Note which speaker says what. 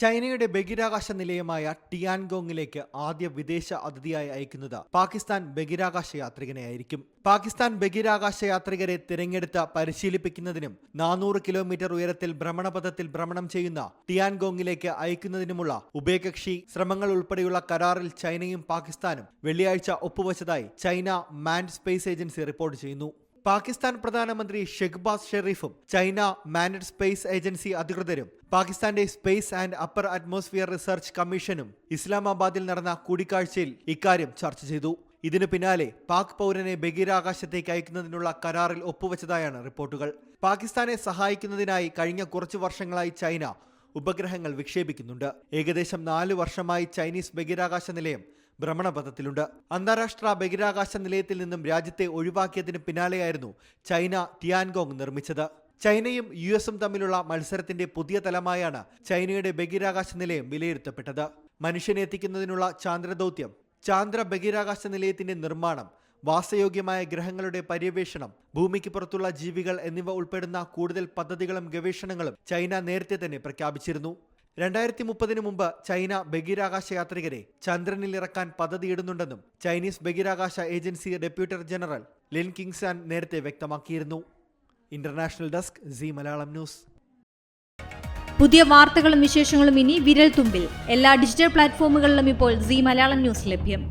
Speaker 1: ചൈനയുടെ ബഹിരാകാശ നിലയമായ ടിയാൻഗോങ്ങിലേക്ക് ആദ്യ വിദേശ അതിഥിയായി അയക്കുന്നത് പാകിസ്ഥാൻ ബഹിരാകാശ യാത്രികനെയായിരിക്കും. പാകിസ്ഥാൻ ബഹിരാകാശ യാത്രികരെ തിരഞ്ഞെടുത്ത് പരിശീലിപ്പിക്കുന്നതിനും 400 കിലോമീറ്റർ ഉയരത്തിൽ ഭ്രമണപഥത്തിൽ ഭ്രമണം ചെയ്യുന്ന ടിയാൻഗോങ്ങിലേക്ക് അയക്കുന്നതിനുമുള്ള ഉഭയകക്ഷി ശ്രമങ്ങൾ ഉൾപ്പെടെയുള്ള കരാറിൽ ചൈനയും പാകിസ്ഥാനും വെള്ളിയാഴ്ച ഒപ്പുവച്ചതായി ചൈന മാൻഡ് സ്പേസ് ഏജൻസി റിപ്പോർട്ട് ചെയ്യുന്നു. പാകിസ്ഥാൻ പ്രധാനമന്ത്രി ഷെഹ്ബാസ് ഷെരീഫും ചൈന മാൻഡ് സ്പേസ് ഏജൻസി അധികൃതരും പാകിസ്ഥാന്റെ space and upper atmosphere research കമ്മീഷനും ഇസ്ലാമാബാദിൽ നടന്ന കൂടിക്കാഴ്ചയിൽ ഇക്കാര്യം ചർച്ച ചെയ്തു. ഇതിനു പിന്നാലെ പാക് പൗരനെ ബഹിരാകാശത്തേക്ക് അയക്കുന്നതിനുള്ള കരാറിൽ ഒപ്പുവെച്ചതായാണ് റിപ്പോർട്ടുകൾ. പാകിസ്ഥാനെ സഹായിക്കുന്നതിനായി കഴിഞ്ഞ കുറച്ചു വർഷങ്ങളായി ചൈന ഉപഗ്രഹങ്ങൾ വിക്ഷേപിക്കുന്നുണ്ട്. ഏകദേശം 4 വർഷമായി ചൈനീസ് ബഹിരാകാശ നിലയം ഭ്രമണപഥത്തിലുണ്ട്. അന്താരാഷ്ട്ര ബഹിരാകാശ നിലയത്തിൽ നിന്നും രാജ്യത്തെ ഒഴിവാക്കിയതിന് പിന്നാലെയായിരുന്നു ചൈന ടിയാൻഗോങ് നിർമ്മിച്ചത്. ചൈനയും US-ഉം തമ്മിലുള്ള മത്സരത്തിന്റെ പുതിയ തലമായാണ് ചൈനയുടെ ബഹിരാകാശ നിലയം വിലയിരുത്തപ്പെട്ടത്. മനുഷ്യനെ എത്തിക്കുന്നതിനുള്ള ചാന്ദ്രദൗത്യം, ചാന്ദ്ര ബഹിരാകാശ നിലയത്തിന്റെ നിർമ്മാണം, വാസയോഗ്യമായ ഗ്രഹങ്ങളുടെ പര്യവേഷണം, ഭൂമിക്ക് പുറത്തുള്ള ജീവികൾ എന്നിവ ഉൾപ്പെടുന്ന കൂടുതൽ പദ്ധതികളും ഗവേഷണങ്ങളും ചൈന നേരത്തെ തന്നെ പ്രഖ്യാപിച്ചിരുന്നു. 2030 മുമ്പ് ചൈന ബഹിരാകാശ യാത്രികരെ ചന്ദ്രനിൽ ഇറക്കാൻ പദ്ധതിയിടുന്നുണ്ടെന്നും ചൈനീസ് ബഹിരാകാശ ഏജൻസി ഡെപ്യൂട്ടി ജനറൽ ലിൻ കിങ്സാൻ നേരത്തെ വ്യക്തമാക്കിയിരുന്നു. International desk Zee Malayalam news.
Speaker 2: പുതിയ വാർത്തകളും വിശേഷങ്ങളും ഇനി വിരൽ തുമ്പിൽ. എല്ലാ ഡിജിറ്റൽ പ്ലാറ്റ്ഫോമുകളിലും ഇപ്പോൾ സീ മലയാളം ന്യൂസ് ലഭ്യം.